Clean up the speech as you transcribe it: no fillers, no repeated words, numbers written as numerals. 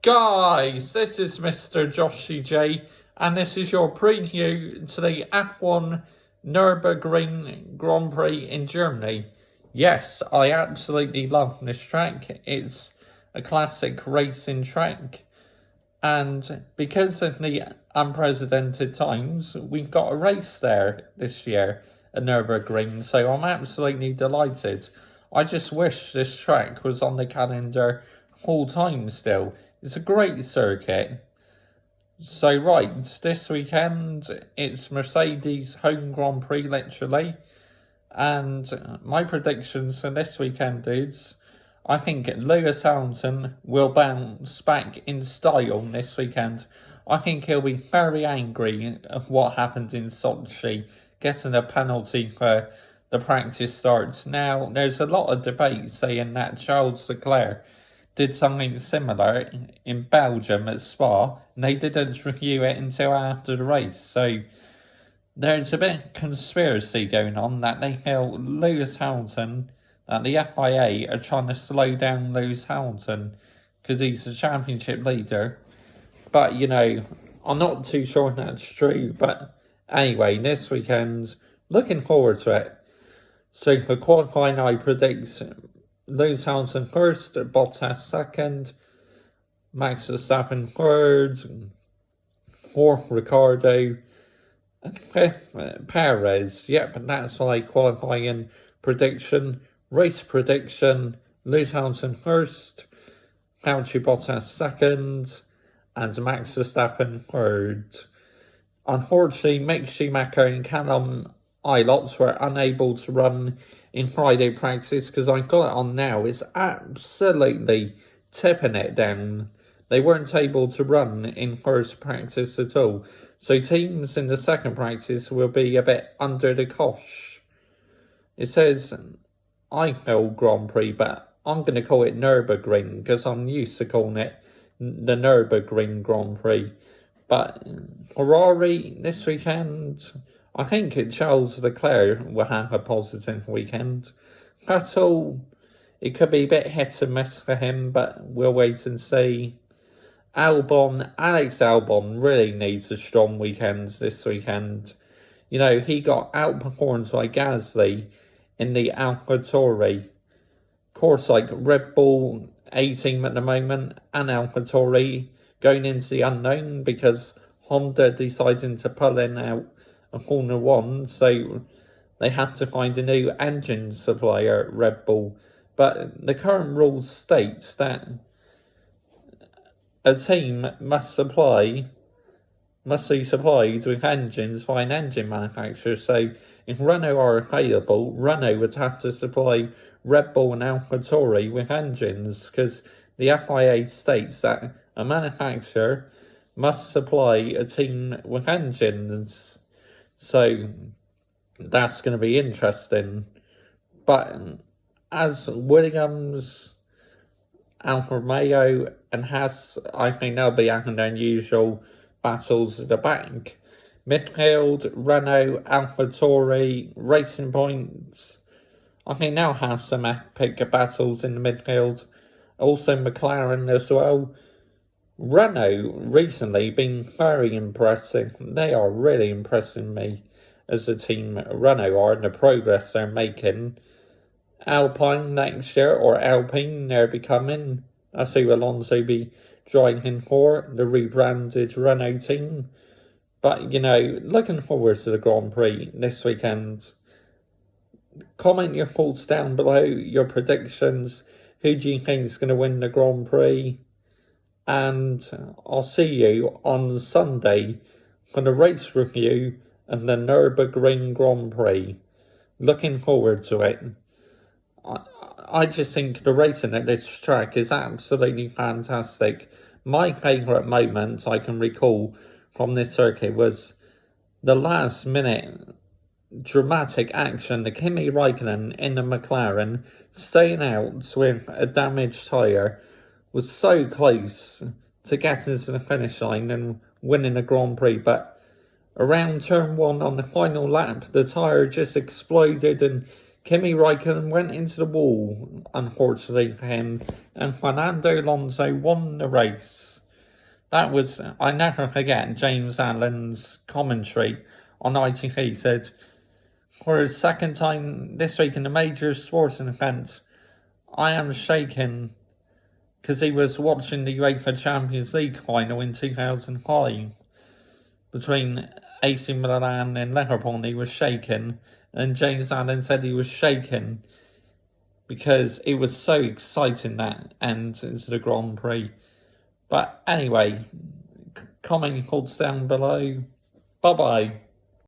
Guys, this is Mr. Joshy J, and this is your preview to the F1 Nürburgring Grand Prix in Germany. Yes, I absolutely love this track. It's a classic racing track, and because of the unprecedented times, we've got a race there this year at Nürburgring, so I'm absolutely delighted. I just wish this track was on the calendar full time still. It's a great circuit. So right, this weekend it's Mercedes home Grand Prix literally. And my predictions for this weekend is I think Lewis Hamilton will bounce back in style this weekend. I think he'll be very angry of what happened in Sochi, getting a penalty for the practice starts. Now, there's a lot of debate saying that Charles Leclerc did something similar in Belgium at Spa, and they didn't review it until after the race. So there's a bit of conspiracy going on that they feel Lewis Hamilton, that the FIA are trying to slow down Lewis Hamilton because he's the championship leader. But, I'm not too sure if that's true. But anyway, this weekend, looking forward to it. So for qualifying, I predict Lewis Hamilton first, Bottas second, Max Verstappen third, fourth Ricciardo, and fifth Perez. Yep, that's my qualifying prediction. Race prediction, Lewis Hamilton first, Valtteri Bottas second, and Max Verstappen third. Unfortunately, Mick Schumacher and Callum Ilott were unable to run in Friday practice because I've got it on now. It's absolutely tipping it down. They weren't able to run in first practice at all. So teams in the second practice will be a bit under the cosh. It says Eiffel Grand Prix, but I'm going to call it Nürburgring because I'm used to calling it the Nürburgring Grand Prix. But Ferrari this weekend, I think Charles Leclerc will have a positive weekend. Vettel, it could be a bit hit and miss for him, but we'll wait and see. Alex Albon really needs a strong weekend this weekend. He got outperformed by Gasly in the AlphaTauri. Of course, Red Bull A-team at the moment and AlphaTauri going into the unknown because Honda deciding to pull in out a Formula 1, so they have to find a new engine supplier at Red Bull. But the current rules states that a team must be supplied with engines by an engine manufacturer. So if Renault are available, Renault would have to supply Red Bull and AlphaTauri with engines because the FIA states that a manufacturer must supply a team with engines. So that's going to be interesting. But as Williams, Alfa Romeo and Haas, I think they'll be having their usual battles at the back. Midfield, Renault, AlphaTauri, Racing Points. I think they'll have some epic battles in the midfield. Also McLaren as well. Renault recently been very impressive. They are really impressing me as a team. Renault are in the progress they're making. Alpine next year, or Alpine they're becoming. That's who Alonso be driving for, the rebranded Renault team. But, looking forward to the Grand Prix this weekend. Comment your thoughts down below, your predictions. Who do you think is going to win the Grand Prix? And I'll see you on Sunday for the race review and the Nürburgring Grand Prix. Looking forward to it. I just think the racing at this track is absolutely fantastic. My favourite moment I can recall from this circuit was the last minute dramatic action. The Kimi Raikkonen in the McLaren staying out with a damaged tyre was so close to getting to the finish line and winning the Grand Prix, but around turn 1 on the final lap, the tyre just exploded and Kimi Raikkonen went into the wall, unfortunately for him, and Fernando Alonso won the race. that was, I never forget James Allen's commentary on ITV said, for a second time this week in the major sporting event, I am shaken, because he was watching the UEFA Champions League final in 2005 between AC Milan and Liverpool, and he was shaken. And James Allen said he was shaken because it was so exciting that end into the Grand Prix. But anyway, comment thoughts down below. Bye-bye.